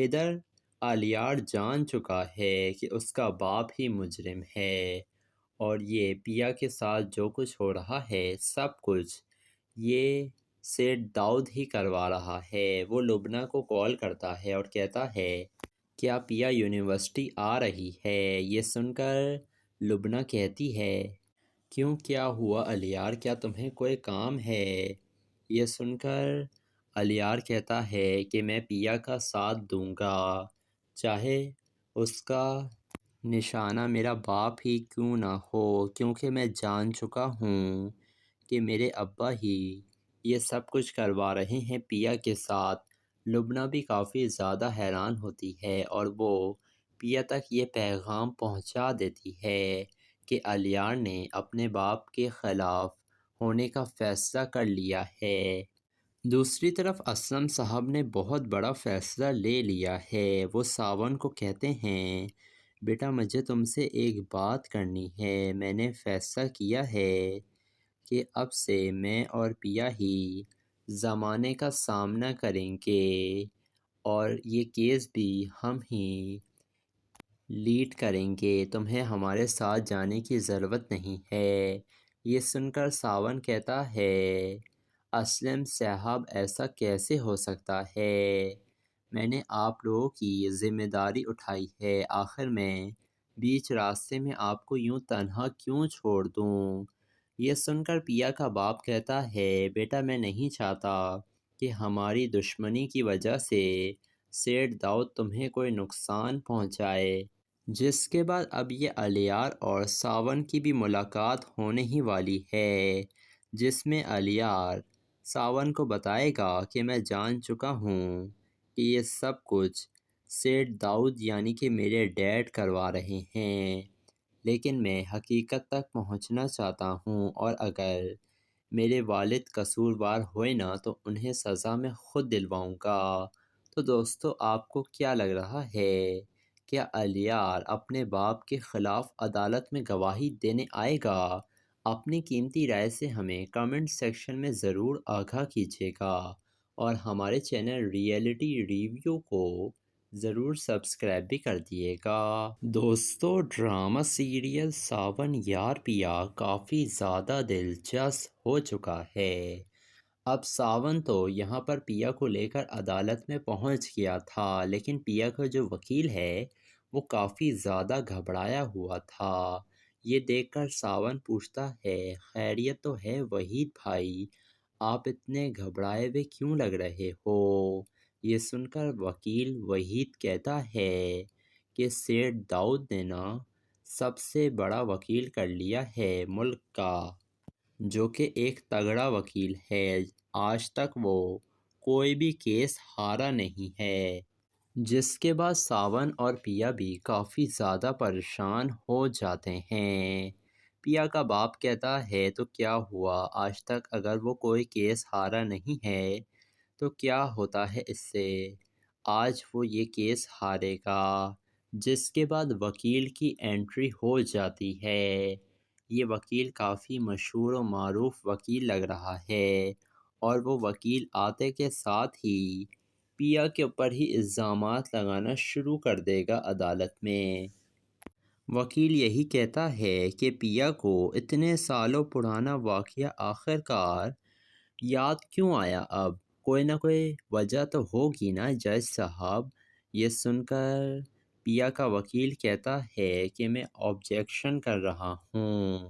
ادھر الیار جان چکا ہے کہ اس کا باپ ہی مجرم ہے، اور یہ پیا کے ساتھ جو کچھ ہو رہا ہے سب کچھ یہ سیٹ داؤد ہی کروا رہا ہے۔ وہ لبنہ کو کال کرتا ہے اور کہتا ہے کیا پیا یونیورسٹی آ رہی ہے؟ یہ سن کر لبنہ کہتی ہے کیوں، کیا ہوا الیار، کیا تمہیں کوئی کام ہے؟ یہ سن کر الیار کہتا ہے کہ میں پیا کا ساتھ دوں گا، چاہے اس کا نشانہ میرا باپ ہی کیوں نہ ہو، کیونکہ میں جان چکا ہوں کہ میرے ابا ہی یہ سب کچھ کروا رہے ہیں پیا کے ساتھ۔ لبنہ بھی کافی زیادہ حیران ہوتی ہے اور وہ پیا تک یہ پیغام پہنچا دیتی ہے کہ الیار نے اپنے باپ کے خلاف ہونے کا فیصلہ کر لیا ہے۔ دوسری طرف اسلم صاحب نے بہت بڑا فیصلہ لے لیا ہے۔ وہ ساون کو کہتے ہیں بیٹا مجھے تم سے ایک بات کرنی ہے، میں نے فیصلہ کیا ہے کہ اب سے میں اور پیا ہی زمانے کا سامنا کریں گے اور یہ کیس بھی ہم ہی لیڈ کریں گے، تمہیں ہمارے ساتھ جانے کی ضرورت نہیں ہے۔ یہ سن کر ساون کہتا ہے اسلم صاحب ایسا کیسے ہو سکتا ہے، میں نے آپ لوگوں کی ذمہ داری اٹھائی ہے، آخر میں بیچ راستے میں آپ کو یوں تنہا کیوں چھوڑ دوں؟ یہ سن کر پیا کا باپ کہتا ہے بیٹا میں نہیں چاہتا کہ ہماری دشمنی کی وجہ سے سیٹ داؤد تمہیں کوئی نقصان پہنچائے۔ جس کے بعد اب یہ الیار اور ساون کی بھی ملاقات ہونے ہی والی ہے، جس میں الیار ساون کو بتائے گا کہ میں جان چکا ہوں کہ یہ سب کچھ سیٹ داؤد یعنی کہ میرے ڈیڈ کروا رہے ہیں، لیکن میں حقیقت تک پہنچنا چاہتا ہوں اور اگر میرے والد قصوروار ہوئے نا تو انہیں سزا میں خود دلواؤں گا۔ تو دوستو آپ کو کیا لگ رہا ہے، کیا الیار اپنے باپ کے خلاف عدالت میں گواہی دینے آئے گا؟ اپنی قیمتی رائے سے ہمیں کمنٹ سیکشن میں ضرور آگاہ کیجیے گا اور ہمارے چینل ریئلٹی ریویو کو ضرور سبسکرائب بھی کر دیے گا۔ دوستو ڈرامہ سیریل ساون یار پیا کافی زیادہ دلچسپ ہو چکا ہے۔ اب ساون تو یہاں پر پیا کو لے کر عدالت میں پہنچ گیا تھا، لیکن پیا کا جو وکیل ہے وہ کافی زیادہ گھبرایا ہوا تھا۔ یہ دیکھ کر ساون پوچھتا ہے خیریت تو ہے وحید بھائی، آپ اتنے گھبرائے ہوئے کیوں لگ رہے ہو؟ یہ سن کر وکیل وحید کہتا ہے کہ سیٹ داؤد نے نا سب سے بڑا وکیل کر لیا ہے ملک کا، جو کہ ایک تگڑا وکیل ہے، آج تک وہ کوئی بھی کیس ہارا نہیں ہے۔ جس کے بعد ساون اور پیا بھی کافی زیادہ پریشان ہو جاتے ہیں۔ پیا کا باپ کہتا ہے تو کیا ہوا، آج تک اگر وہ کوئی کیس ہارا نہیں ہے تو کیا ہوتا ہے اس سے، آج وہ یہ کیس ہارے گا۔ جس کے بعد وکیل کی انٹری ہو جاتی ہے۔ یہ وکیل کافی مشہور و معروف وکیل لگ رہا ہے اور وہ وکیل آتے کے ساتھ ہی پیا کے اوپر ہی الزامات لگانا شروع کر دے گا عدالت میں۔ وکیل یہی کہتا ہے کہ پیا کو اتنے سالوں پرانا واقعہ آخر کار یاد کیوں آیا، اب کوئی نہ کوئی وجہ تو ہوگی نا جج صاحب۔ یہ سن کر پیا کا وکیل کہتا ہے کہ میں آبجیکشن کر رہا ہوں۔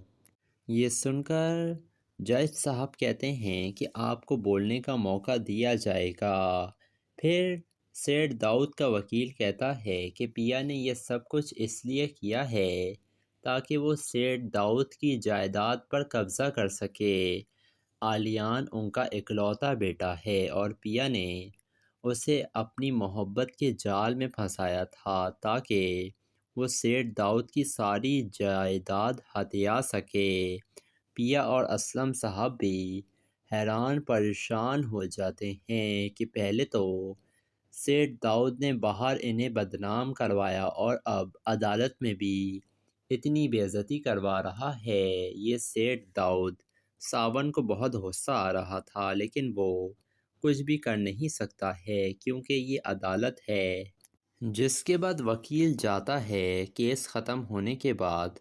یہ سن کر جج صاحب کہتے ہیں کہ آپ کو بولنے کا موقع دیا جائے گا۔ پھر سیٹ داؤد کا وکیل کہتا ہے کہ پیا نے یہ سب کچھ اس لیے کیا ہے تاکہ وہ سیٹ داؤد کی جائیداد پر قبضہ کر سکے۔ آلیان ان کا اکلوتا بیٹا ہے اور پیا نے اسے اپنی محبت کے جال میں پھنسایا تھا تاکہ وہ سیٹ داؤد کی ساری جائیداد ہتھیا سکے۔ پیا اور اسلم صاحب بھی حیران پریشان ہو جاتے ہیں کہ پہلے تو سیٹ داؤد نے باہر انہیں بدنام کروایا اور اب عدالت میں بھی اتنی بے عزتی کروا رہا ہے۔ یہ سیٹ داؤد ساون کو بہت غصہ آ رہا تھا، لیکن وہ کچھ بھی کر نہیں سکتا ہے کیونکہ یہ عدالت ہے۔ جس کے بعد وکیل جاتا ہے کیس ختم ہونے کے بعد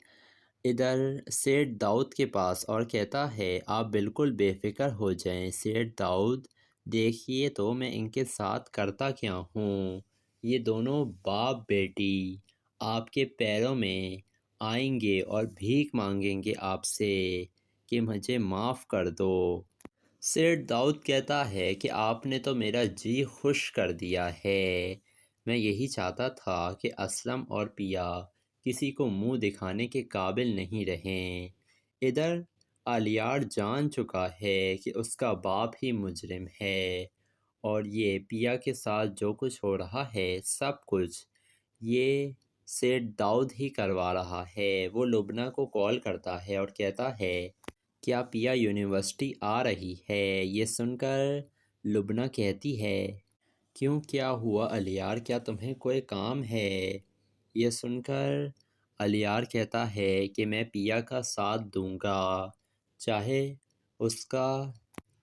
ادھر سیٹھ داؤد کے پاس اور کہتا ہے آپ بالکل بے فکر ہو جائیں سیٹھ داؤد، دیکھیے تو میں ان کے ساتھ کرتا کیا ہوں، یہ دونوں باپ بیٹی آپ کے پیروں میں آئیں گے اور بھیک مانگیں گے آپ سے کہ مجھے معاف کر دو۔ سیٹھ داؤد کہتا ہے کہ آپ نے تو میرا جی خوش کر دیا ہے، میں یہی چاہتا تھا کہ اسلم اور پیا کسی کو منہ دکھانے کے قابل نہیں رہیں۔ ادھر الیار جان چکا ہے کہ اس کا باپ ہی مجرم ہے اور یہ پیا کے ساتھ جو کچھ ہو رہا ہے سب کچھ یہ سیٹھ داؤد ہی کروا رہا ہے۔ وہ لبنہ کو کال کرتا ہے اور کہتا ہے کیا پیا یونیورسٹی آ رہی ہے؟ یہ سن کر لبنہ کہتی ہے کیوں، کیا ہوا الیار، کیا تمہیں کوئی کام ہے؟ یہ سن کر الیار کہتا ہے کہ میں پیا کا ساتھ دوں گا چاہے اس کا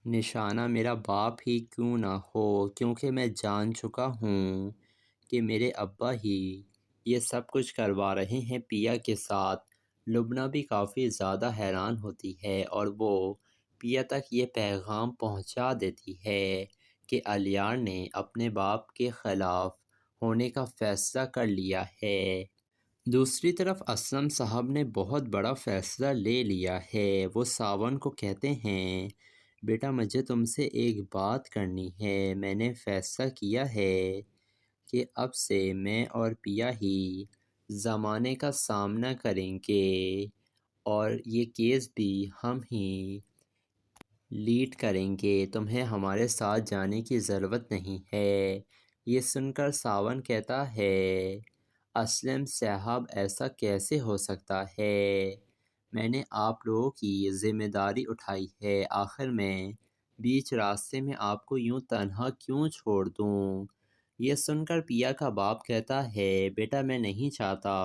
نشانہ میرا باپ ہی کیوں نہ ہو، کیونکہ میں جان چکا ہوں کہ میرے ابا ہی یہ سب کچھ کروا رہے ہیں پیا کے ساتھ۔ لبنہ بھی کافی زیادہ حیران ہوتی ہے اور وہ پیا تک یہ پیغام پہنچا دیتی ہے کہ الیار نے اپنے باپ کے خلاف ہونے کا فیصلہ کر لیا ہے۔ دوسری طرف اسلم صاحب نے بہت بڑا فیصلہ لے لیا ہے۔ وہ ساون کو کہتے ہیں بیٹا مجھے تم سے ایک بات کرنی ہے، میں نے فیصلہ کیا ہے کہ اب سے میں اور پیا ہی زمانے کا سامنا کریں گے اور یہ کیس بھی ہم ہی لیڈ کریں گے، تمہیں ہمارے ساتھ جانے کی ضرورت نہیں ہے۔ یہ سن کر ساون کہتا ہے اسلم صاحب ایسا کیسے ہو سکتا ہے، میں نے آپ لوگوں کی ذمہ داری اٹھائی ہے، آخر میں بیچ راستے میں آپ کو یوں تنہا کیوں چھوڑ دوں؟ یہ سن کر پیا کا باپ کہتا ہے بیٹا میں نہیں چاہتا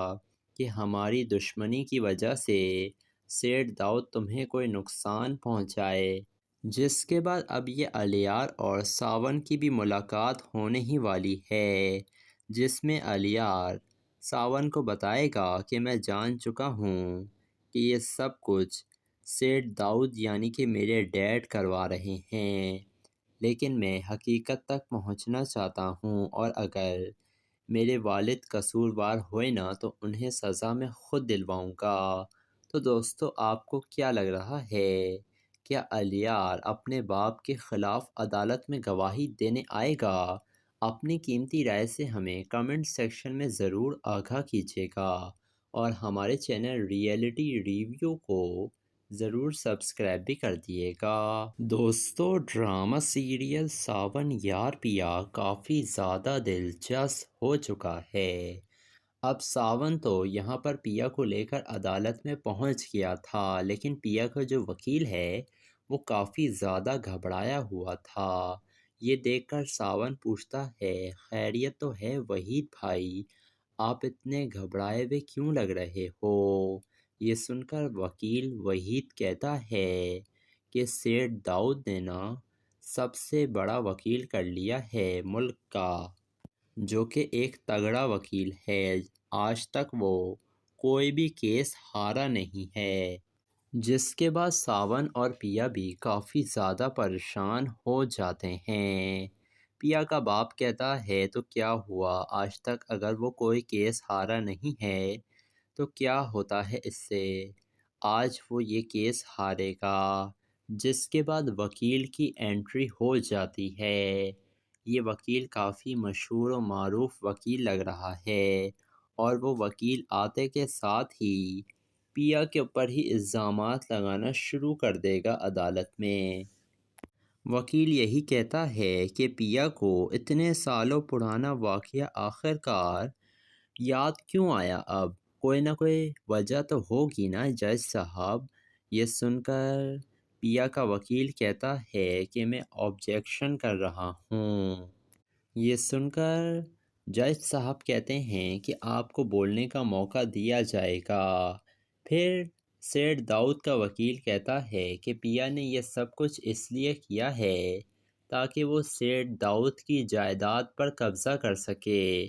کہ ہماری دشمنی کی وجہ سے سیٹھ داؤد تمہیں کوئی نقصان پہنچائے۔ جس کے بعد اب یہ الیار اور ساون کی بھی ملاقات ہونے ہی والی ہے، جس میں الیار ساون کو بتائے گا کہ میں جان چکا ہوں کہ یہ سب کچھ سیٹھ داؤد یعنی کہ میرے ڈیڈ کروا رہے ہیں، لیکن میں حقیقت تک پہنچنا چاہتا ہوں اور اگر میرے والد قصوروار ہوئے نا تو انہیں سزا میں خود دلواؤں گا۔ تو دوستو آپ کو کیا لگ رہا ہے، کیا الیار اپنے باپ کے خلاف عدالت میں گواہی دینے آئے گا؟ اپنی قیمتی رائے سے ہمیں کمنٹ سیکشن میں ضرور آگاہ کیجیے گا اور ہمارے چینل ریئلٹی ریویو کو ضرور سبسکرائب بھی کر دیے گا۔ دوستو ڈرامہ سیریل ساون یار پیا کافی زیادہ دلچسپ ہو چکا ہے۔ اب ساون تو یہاں پر پیا کو لے کر عدالت میں پہنچ گیا تھا، لیکن پیا کا جو وکیل ہے وہ کافی زیادہ گھبرایا ہوا تھا۔ یہ دیکھ کر ساون پوچھتا ہے خیریت تو ہے وحید بھائی، آپ اتنے گھبرائے ہوئے کیوں لگ رہے ہو؟ یہ سن کر وکیل وحید کہتا ہے کہ سیٹھ داؤد نے نا سب سے بڑا وکیل کر لیا ہے ملک کا، جو کہ ایک تگڑا وکیل ہے، آج تک وہ کوئی بھی کیس ہارا نہیں ہے۔ جس کے بعد ساون اور پیا بھی کافی زیادہ پریشان ہو جاتے ہیں۔ پیا کا باپ کہتا ہے تو کیا ہوا، آج تک اگر وہ کوئی کیس ہارا نہیں ہے تو کیا ہوتا ہے اس سے، آج وہ یہ کیس ہارے گا۔ جس کے بعد وکیل کی انٹری ہو جاتی ہے۔ یہ وکیل کافی مشہور و معروف وکیل لگ رہا ہے اور وہ وکیل آتے کے ساتھ ہی پیا کے اوپر ہی الزامات لگانا شروع کر دے گا عدالت میں۔ وکیل یہی کہتا ہے کہ پیا کو اتنے سالوں پرانا واقعہ آخر کار یاد کیوں آیا، اب کوئی نہ کوئی وجہ تو ہوگی نا جج صاحب۔ یہ سن کر پیا کا وکیل کہتا ہے کہ میں آبجیکشن کر رہا ہوں۔ یہ سن کر جج صاحب کہتے ہیں کہ آپ کو بولنے کا موقع دیا جائے گا۔ پھر سیٹھ داؤد کا وکیل کہتا ہے کہ پیا نے یہ سب کچھ اس لیے کیا ہے تاکہ وہ سیٹھ داؤد کی جائیداد پر قبضہ کر سکے۔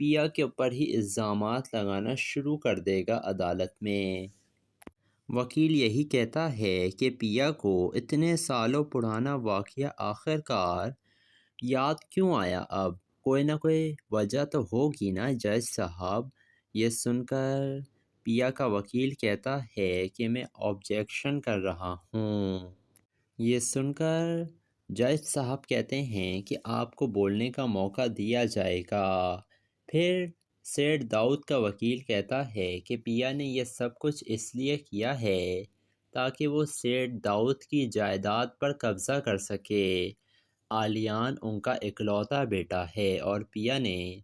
پیا کے اوپر ہی الزامات لگانا شروع کر دے گا عدالت میں۔ وکیل یہی کہتا ہے کہ پیا کو اتنے سالوں پرانا واقعہ آخر کار یاد کیوں آیا، اب کوئی نہ کوئی وجہ تو ہوگی نا جج صاحب۔ یہ سن کر پیا کا وکیل کہتا ہے کہ میں آبجیکشن کر رہا ہوں۔ یہ سن کر جج صاحب کہتے ہیں کہ آپ کو بولنے کا موقع دیا جائے گا۔ پھر سیٹھ داؤد کا وکیل کہتا ہے کہ پیا نے یہ سب کچھ اس لیے کیا ہے تاکہ وہ سیٹھ داؤد کی جائیداد پر قبضہ کر سکے۔ آلیان ان کا اکلوتا بیٹا ہے اور پیا نے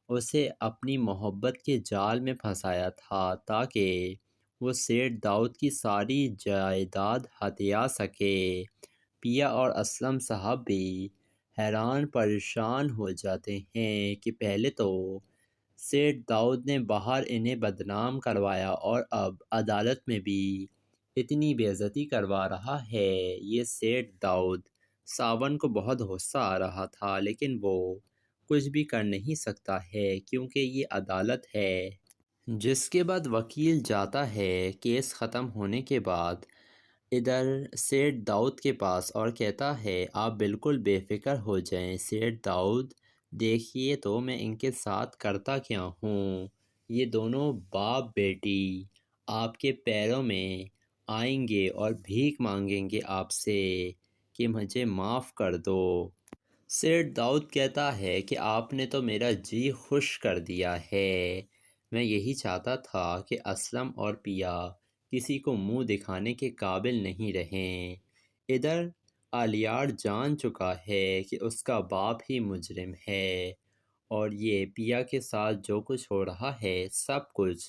اسے اپنی محبت کے جال میں پھنسایا تھا تاکہ وہ سیٹھ داؤد کی ساری جائیداد ہتھیا سکے۔ پیا اور اسلم صاحب بھی حیران پریشان ہو جاتے ہیں کہ پہلے تو سیٹھ داؤد نے باہر انہیں بدنام کروایا اور اب عدالت میں بھی اتنی بے عزتی کروا رہا ہے۔ یہ سیٹھ داؤد ساون کو بہت غصہ آ رہا تھا، لیکن وہ کچھ بھی کر نہیں سکتا ہے کیونکہ یہ عدالت ہے۔ جس کے بعد وکیل جاتا ہے کیس ختم ہونے کے بعد ادھر سیٹھ داؤد کے پاس اور کہتا ہے آپ بالکل بے فکر ہو جائیں سیٹھ داؤد، دیکھیے تو میں ان کے ساتھ کرتا کیا ہوں۔ یہ دونوں باپ بیٹی آپ کے پیروں میں آئیں گے اور بھیک مانگیں گے آپ سے کہ مجھے معاف کر دو۔ سیٹھ داؤد کہتا ہے کہ آپ نے تو میرا جی خوش کر دیا ہے، میں یہی چاہتا تھا کہ اسلم اور پیا کسی کو منہ دکھانے کے قابل نہیں رہیں۔ ادھر آلیار جان چکا ہے کہ اس کا باپ ہی مجرم ہے اور یہ پیا کے ساتھ جو کچھ ہو رہا ہے سب کچھ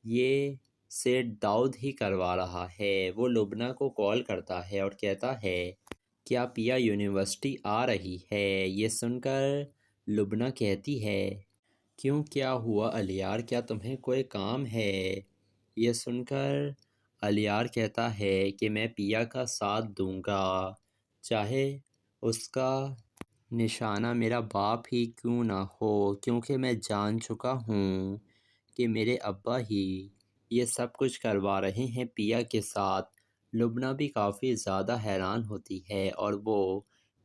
یہ سیٹھ داؤد ہی کروا رہا ہے۔ وہ لبنہ کو کال کرتا ہے اور کہتا ہے کیا پیا یونیورسٹی آ رہی ہے؟ یہ سن کر لبنہ کہتی ہے کیوں، کیا ہوا الیار، کیا تمہیں کوئی کام ہے؟ یہ سن کر الیار کہتا ہے کہ میں پیا کا ساتھ دوں گا چاہے اس کا نشانہ میرا باپ ہی کیوں نہ ہو، کیونکہ میں جان چکا ہوں کہ میرے ابا ہی یہ سب کچھ کروا رہے ہیں پیا کے ساتھ۔ لبنہ بھی کافی زیادہ حیران ہوتی ہے اور وہ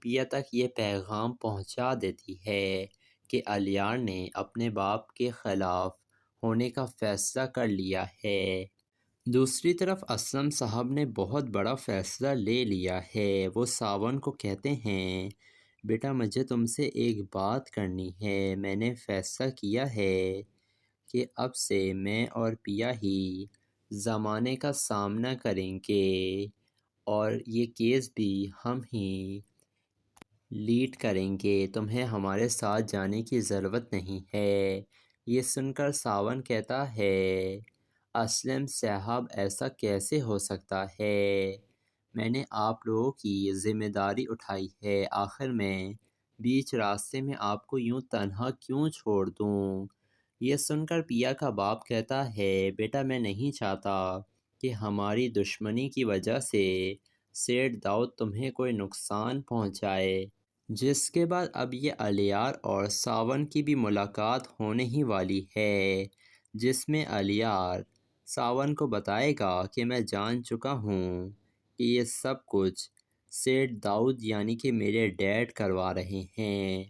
پیا تک یہ پیغام پہنچا دیتی ہے کہ الیار نے اپنے باپ کے خلاف ہونے کا فیصلہ کر لیا ہے۔ دوسری طرف اسلم صاحب نے بہت بڑا فیصلہ لے لیا ہے۔ وہ ساون کو کہتے ہیں بیٹا مجھے تم سے ایک بات کرنی ہے، میں نے فیصلہ کیا ہے کہ اب سے میں اور پیا ہی زمانے کا سامنا کریں گے اور یہ کیس بھی ہم ہی لیڈ کریں گے، تمہیں ہمارے ساتھ جانے کی ضرورت نہیں ہے۔ یہ سن کر ساون کہتا ہے اسلم صاحب ایسا کیسے ہو سکتا ہے، میں نے آپ لوگوں کی ذمہ داری اٹھائی ہے، آخر میں بیچ راستے میں آپ کو یوں تنہا کیوں چھوڑ دوں؟ یہ سن کر پیا کا باپ کہتا ہے بیٹا میں نہیں چاہتا کہ ہماری دشمنی کی وجہ سے سیٹھ داؤد تمہیں کوئی نقصان پہنچائے۔ جس کے بعد اب یہ الیار اور ساون کی بھی ملاقات ہونے ہی والی ہے، جس میں الیار ساون کو بتائے گا کہ میں جان چکا ہوں کہ یہ سب کچھ سیٹھ داؤد یعنی کہ میرے ڈیڈ کروا رہے ہیں،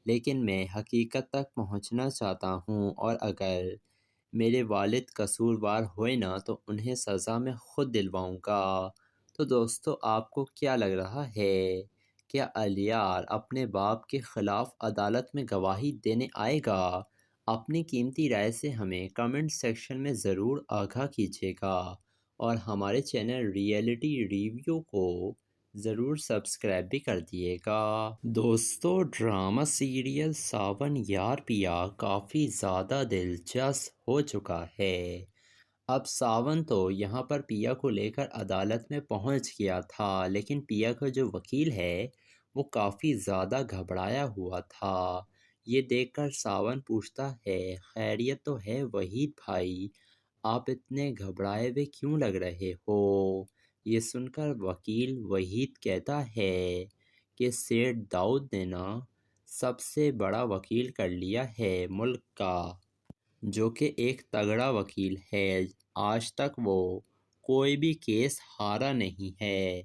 لیکن میں حقیقت تک پہنچنا چاہتا ہوں اور اگر میرے والد قصوروار ہوئے نا تو انہیں سزا میں خود دلواؤں گا۔ تو دوستو آپ کو کیا لگ رہا ہے، کیا الیار اپنے باپ کے خلاف عدالت میں گواہی دینے آئے گا؟ اپنی قیمتی رائے سے ہمیں کمنٹ سیکشن میں ضرور آگاہ کیجیے گا اور ہمارے چینل ریئلٹی ریویو کو ضرور سبسکرائب بھی کر دیے گا۔ دوستو ڈرامہ سیریل ساون یار پیا کافی زیادہ دلچسپ ہو چکا ہے۔ اب ساون تو یہاں پر پیا کو لے کر عدالت میں پہنچ گیا تھا، لیکن پیا کا جو وکیل ہے وہ کافی زیادہ گھبرایا ہوا تھا۔ یہ دیکھ کر ساون پوچھتا ہے خیریت تو ہے وحید بھائی، آپ اتنے گھبرائے ہوئے کیوں لگ رہے ہو؟ یہ سن کر وکیل وحید کہتا ہے کہ سیٹھ داؤد نے نا سب سے بڑا وکیل کر لیا ہے ملک کا، جو کہ ایک تگڑا وکیل ہے۔ آج تک وہ کوئی بھی کیس ہارا نہیں ہے،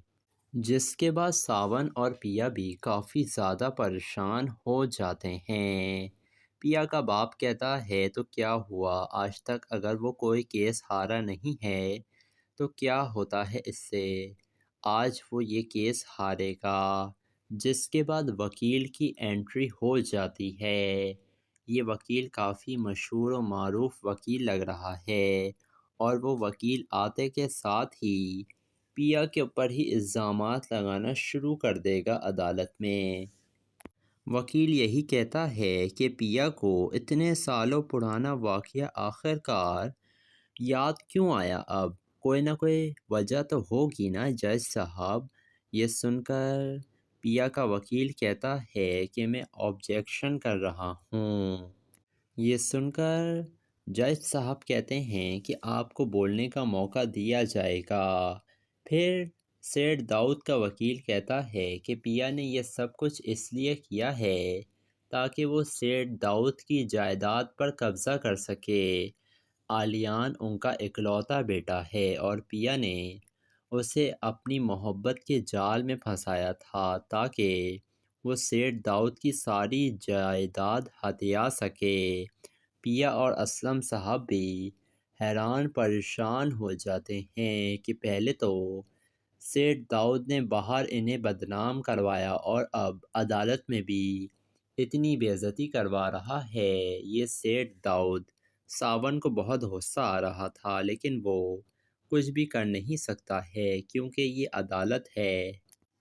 جس کے بعد ساون اور پیا بھی کافی زیادہ پریشان ہو جاتے ہیں۔ پیا کا باپ کہتا ہے تو کیا ہوا، آج تک اگر وہ کوئی کیس ہارا نہیں ہے تو کیا ہوتا ہے اس سے، آج وہ یہ کیس ہارے گا۔ جس کے بعد وکیل کی انٹری ہو جاتی ہے۔ یہ وکیل کافی مشہور و معروف وکیل لگ رہا ہے، اور وہ وکیل آتے کے ساتھ ہی پیا کے اوپر ہی الزامات لگانا شروع کر دے گا عدالت میں۔ وکیل یہی کہتا ہے کہ پیا کو اتنے سالوں پرانا واقعہ آخر کار یاد کیوں آیا، اب کوئی نہ کوئی وجہ تو ہوگی نا جج صاحب۔ یہ سن کر پیا کا وکیل کہتا ہے کہ میں آبجیکشن کر رہا ہوں۔ یہ سن کر جج صاحب کہتے ہیں کہ آپ کو بولنے کا موقع دیا جائے گا۔ پھر سیٹ داؤد کا وکیل کہتا ہے کہ پیا نے یہ سب کچھ اس لیے کیا ہے تاکہ وہ سیٹ داؤد کی جائیداد پر قبضہ کر سکے۔ آلیان ان کا اکلوتا بیٹا ہے اور پیا نے اسے اپنی محبت کے جال میں پھنسایا تھا تاکہ وہ سیٹ داؤد کی ساری جائیداد ہتھیا سکے۔ پیا اور اسلم صاحب بھی حیران پریشان ہو جاتے ہیں کہ پہلے تو سیٹ داؤد نے باہر انہیں بدنام کروایا اور اب عدالت میں بھی اتنی بے عزتی کروا رہا ہے۔ یہ سیٹ داؤد ساون کو بہت غصہ آ رہا تھا، لیکن وہ کچھ بھی کر نہیں سکتا ہے کیونکہ یہ عدالت ہے۔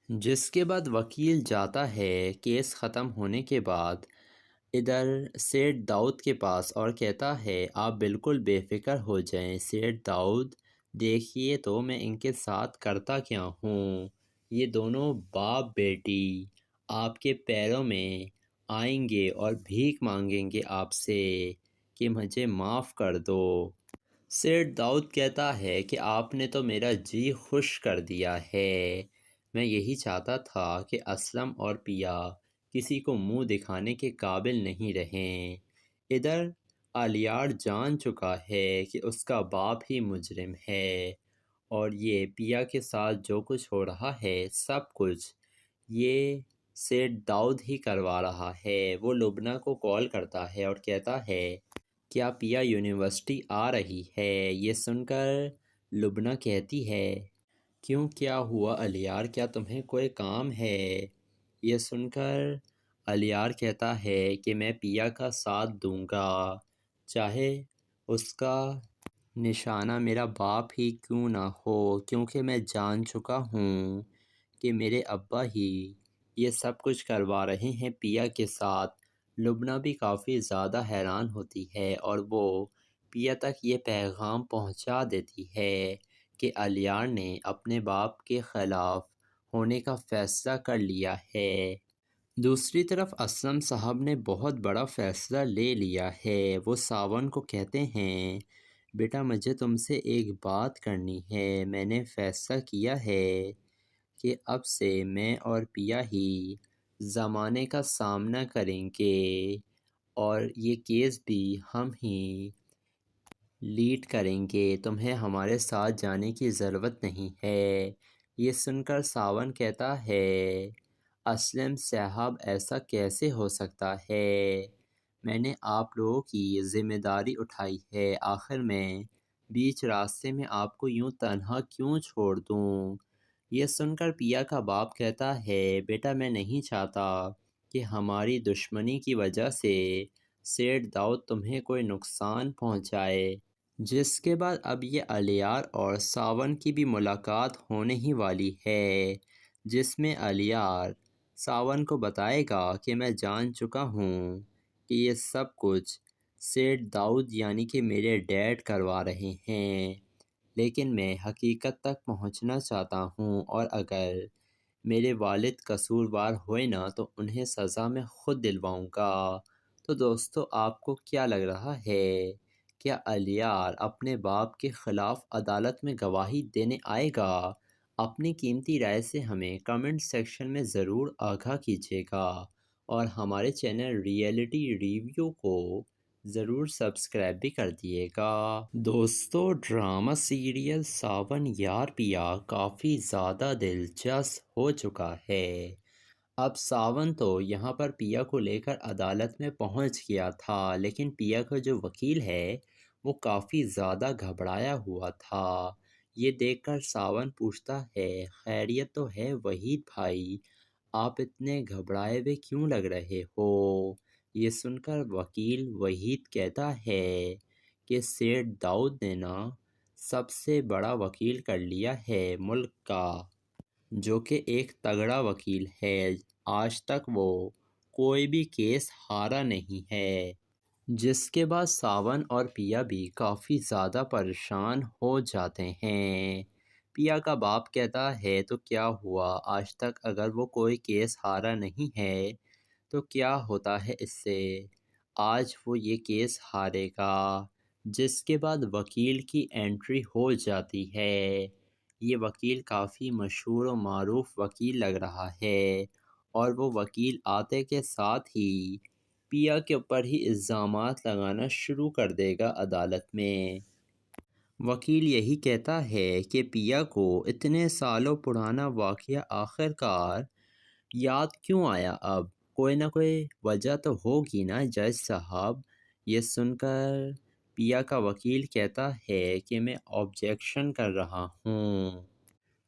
جس کے بعد وکیل جاتا ہے کیس ختم ہونے کے بعد ادھر سیٹ داؤد کے پاس اور کہتا ہے آپ بالکل بے فکر ہو جائیں سیٹ داؤد، دیکھیے تو میں ان کے ساتھ کرتا کیا ہوں۔ یہ دونوں باپ بیٹی آپ کے پیروں میں آئیں گے اور بھیک مانگیں گے آپ سے کہ مجھے معاف کر دو۔ سیٹ داؤد کہتا ہے کہ آپ نے تو میرا جی خوش کر دیا ہے، میں یہی چاہتا تھا کہ اسلم اور پیا کسی کو منہ دکھانے کے قابل نہیں رہیں۔ ادھر الیار جان چکا ہے کہ اس کا باپ ہی مجرم ہے، اور یہ پیا کے ساتھ جو کچھ ہو رہا ہے سب کچھ یہ سیٹ داؤد ہی کروا رہا ہے۔ وہ لبنہ کو کال کرتا ہے اور کہتا ہے کیا پیا یونیورسٹی آ رہی ہے۔ یہ سن کر لبنہ کہتی ہے کیوں، کیا ہوا الیار، کیا تمہیں کوئی کام ہے۔ یہ سن کر الیار کہتا ہے کہ میں پیا کا ساتھ دوں گا، چاہے اس کا نشانہ میرا باپ ہی کیوں نہ ہو، کیونکہ میں جان چکا ہوں کہ میرے ابا ہی یہ سب کچھ کروا رہے ہیں پیا کے ساتھ۔ لبنہ بھی کافی زیادہ حیران ہوتی ہے اور وہ پیا تک یہ پیغام پہنچا دیتی ہے کہ الیار نے اپنے باپ کے خلاف ہونے کا فیصلہ کر لیا ہے۔ دوسری طرف اسلم صاحب نے بہت بڑا فیصلہ لے لیا ہے۔ وہ ساون کو کہتے ہیں بیٹا مجھے تم سے ایک بات کرنی ہے، میں نے فیصلہ کیا ہے کہ اب سے میں اور پیا ہی زمانے کا سامنا کریں گے اور یہ کیس بھی ہم ہی لیڈ کریں گے، تمہیں ہمارے ساتھ جانے کی ضرورت نہیں ہے۔ یہ سن کر ساون کہتا ہے اسلم صاحب ایسا کیسے ہو سکتا ہے، میں نے آپ لوگوں کی ذمہ داری اٹھائی ہے، آخر میں بیچ راستے میں آپ کو یوں تنہا کیوں چھوڑ دوں۔ یہ سن کر پیا کا باپ کہتا ہے بیٹا میں نہیں چاہتا کہ ہماری دشمنی کی وجہ سے سیٹ داؤد تمہیں کوئی نقصان پہنچائے۔ جس کے بعد اب یہ الیار اور ساون کی بھی ملاقات ہونے ہی والی ہے، جس میں الیار ساون کو بتائے گا کہ میں جان چکا ہوں کہ یہ سب کچھ سیٹ داؤد یعنی کہ میرے ڈیڈ کروا رہے ہیں، لیکن میں حقیقت تک پہنچنا چاہتا ہوں اور اگر میرے والد قصوروار ہوئے نا تو انہیں سزا میں خود دلواؤں گا۔ تو دوستو آپ کو کیا لگ رہا ہے، کیا الیار اپنے باپ کے خلاف عدالت میں گواہی دینے آئے گا؟ اپنی قیمتی رائے سے ہمیں کمنٹ سیکشن میں ضرور آگاہ کیجیے گا اور ہمارے چینل ریئلٹی ریویو کو ضرور سبسکرائب بھی کر دیے گا۔ دوستو، ڈرامہ سیریل ساون یار پیا کافی زیادہ دلچسپ ہو چکا ہے۔ اب ساون تو یہاں پر پیا کو لے کر عدالت میں پہنچ گیا تھا، لیکن پیا کا جو وکیل ہے وہ کافی زیادہ گھبرایا ہوا تھا۔ یہ دیکھ کر ساون پوچھتا ہے، خیریت تو ہے وحید بھائی، آپ اتنے گھبرائے ہوئے کیوں لگ رہے ہو؟ یہ سن کر وکیل وحید کہتا ہے کہ سیٹھ داؤد نے نا سب سے بڑا وکیل کر لیا ہے ملک کا، جو کہ ایک تگڑا وکیل ہے۔ آج تک وہ کوئی بھی کیس ہارا نہیں ہے۔ جس کے بعد ساون اور پیا بھی کافی زیادہ پریشان ہو جاتے ہیں۔ پیا کا باپ کہتا ہے تو کیا ہوا، آج تک اگر وہ کوئی کیس ہارا نہیں ہے تو کیا ہوتا ہے اس سے، آج وہ یہ کیس ہارے گا۔ جس کے بعد وکیل کی انٹری ہو جاتی ہے۔ یہ وکیل کافی مشہور و معروف وکیل لگ رہا ہے، اور وہ وکیل آتے کے ساتھ ہی پیا کے اوپر ہی الزامات لگانا شروع کر دے گا عدالت میں۔ وکیل یہی کہتا ہے کہ پیا کو اتنے سالوں پرانا واقعہ آخر کار یاد کیوں آیا، اب کوئی نہ کوئی وجہ تو ہوگی نا جج صاحب۔ یہ سن کر پیا کا وکیل کہتا ہے کہ میں آبجیکشن کر رہا ہوں۔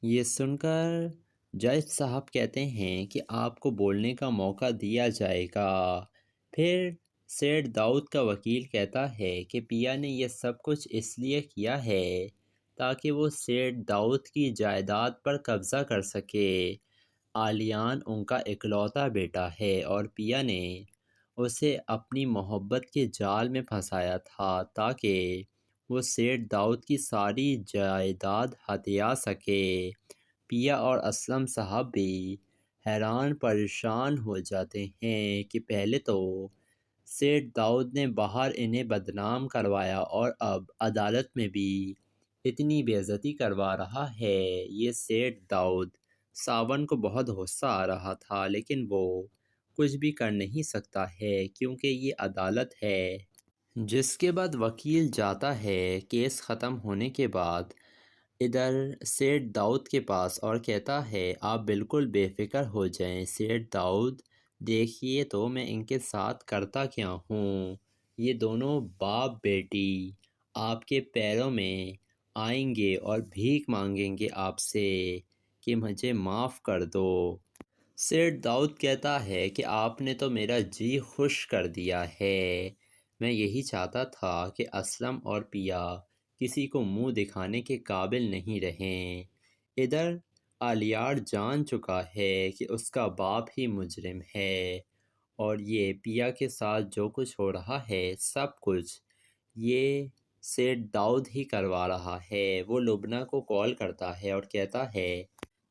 یہ سن کر جج صاحب کہتے ہیں کہ آپ کو بولنے کا موقع دیا جائے گا۔ پھر سیٹھ داؤد کا وکیل کہتا ہے کہ پیا نے یہ سب کچھ اس لیے کیا ہے تاکہ وہ سیٹھ داؤد کی جائیداد پر قبضہ کر سکے۔ آلیان ان کا اکلوتا بیٹا ہے اور پیا نے اسے اپنی محبت کے جال میں پھنسایا تھا تاکہ وہ سیٹھ داؤد کی ساری جائیداد ہتھیا سکے۔ پیا اور اسلم صاحب بھی حیران پریشان ہو جاتے ہیں کہ پہلے تو سیٹھ داؤد نے باہر انہیں بدنام کروایا اور اب عدالت میں بھی اتنی بے عزتی کروا رہا ہے۔ یہ سیٹھ داؤد، ساون کو بہت غصہ آ رہا تھا، لیکن وہ کچھ بھی کر نہیں سکتا ہے کیونکہ یہ عدالت ہے۔ جس کے بعد وکیل جاتا ہے کیس ختم ہونے کے بعد ادھر سیٹھ داؤد کے پاس اور کہتا ہے آپ بالکل بے فکر ہو جائیں سیٹھ داؤد، دیکھیے تو میں ان کے ساتھ کرتا کیا ہوں۔ یہ دونوں باپ بیٹی آپ کے پیروں میں آئیں گے اور بھیک مانگیں گے آپ سے کہ مجھے معاف کر دو۔ سیٹھ داؤد کہتا ہے کہ آپ نے تو میرا جی خوش کر دیا ہے، میں یہی چاہتا تھا کہ اسلم اور پیا کسی کو منہ دکھانے کے قابل نہیں رہیں۔ ادھر آلیار جان چکا ہے کہ اس کا باپ ہی مجرم ہے، اور یہ پیا کے ساتھ جو کچھ ہو رہا ہے سب کچھ یہ سیٹھ داؤد ہی کروا رہا ہے۔ وہ لبنہ کو کال کرتا ہے اور کہتا ہے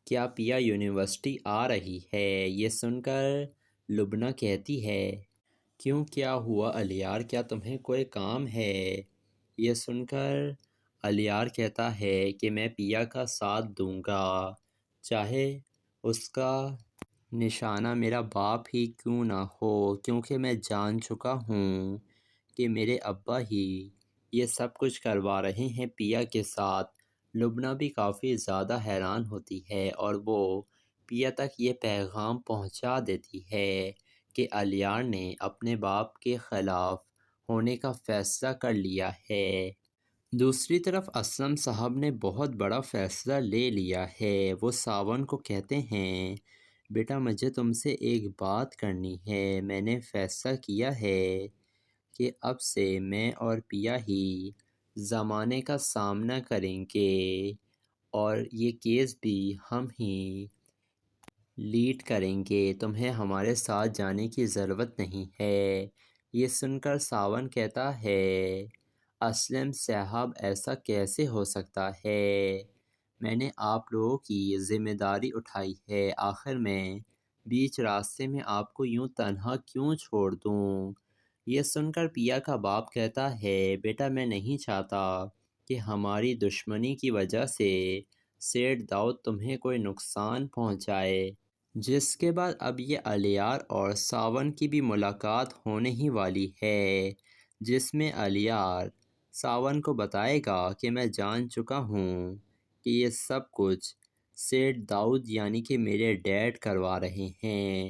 کیا پیا یونیورسٹی آ رہی ہے؟ یہ سن کر لبنہ کہتی ہے کیوں، کیا ہوا الیار، کیا تمہیں کوئی کام ہے؟ یہ سن کر الیار کہتا ہے کہ میں پیا کا ساتھ دوں گا، چاہے اس کا نشانہ میرا باپ ہی کیوں نہ ہو، کیونکہ میں جان چکا ہوں کہ میرے ابا ہی یہ سب کچھ کروا رہے ہیں پیا کے ساتھ۔ لبنہ بھی کافی زیادہ حیران ہوتی ہے اور وہ پیا تک یہ پیغام پہنچا دیتی ہے کہ الیار نے اپنے باپ کے خلاف ہونے کا فیصلہ کر لیا ہے۔ دوسری طرف اسلم صاحب نے بہت بڑا فیصلہ لے لیا ہے۔ وہ ساون کو کہتے ہیں بیٹا مجھے تم سے ایک بات کرنی ہے، میں نے فیصلہ کیا ہے کہ اب سے میں اور پیا ہی زمانے کا سامنا کریں گے اور یہ کیس بھی ہم ہی لیڈ کریں گے، تمہیں ہمارے ساتھ جانے کی ضرورت نہیں ہے۔ یہ سن کر ساون کہتا ہے اسلم صاحب ایسا کیسے ہو سکتا ہے، میں نے آپ لوگوں کی ذمہ داری اٹھائی ہے، آخر میں بیچ راستے میں آپ کو یوں تنہا کیوں چھوڑ دوں؟ یہ سن کر پیا کا باپ کہتا ہے بیٹا میں نہیں چاہتا کہ ہماری دشمنی کی وجہ سے سیٹھ داؤد تمہیں کوئی نقصان پہنچائے، جس کے بعد اب یہ الیار اور ساون کی بھی ملاقات ہونے ہی والی ہے، جس میں الیار ساون کو بتائے گا کہ میں جان چکا ہوں کہ یہ سب کچھ سیٹھ داؤد یعنی کہ میرے ڈیڈ کروا رہے ہیں،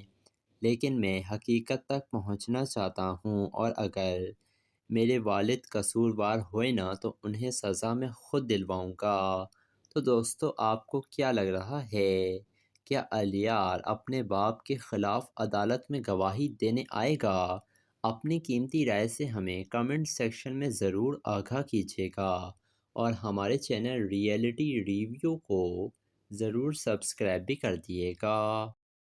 لیکن میں حقیقت تک پہنچنا چاہتا ہوں، اور اگر میرے والد قصوروار ہوئے نا تو انہیں سزا میں خود دلواؤں گا۔ تو دوستو آپ کو کیا لگ رہا ہے؟ کیا الیار اپنے باپ کے خلاف عدالت میں گواہی دینے آئے گا؟ اپنی قیمتی رائے سے ہمیں کمنٹ سیکشن میں ضرور آگاہ کیجیے گا، اور ہمارے چینل ریئلٹی ریویو کو ضرور سبسکرائب بھی کر دیے گا۔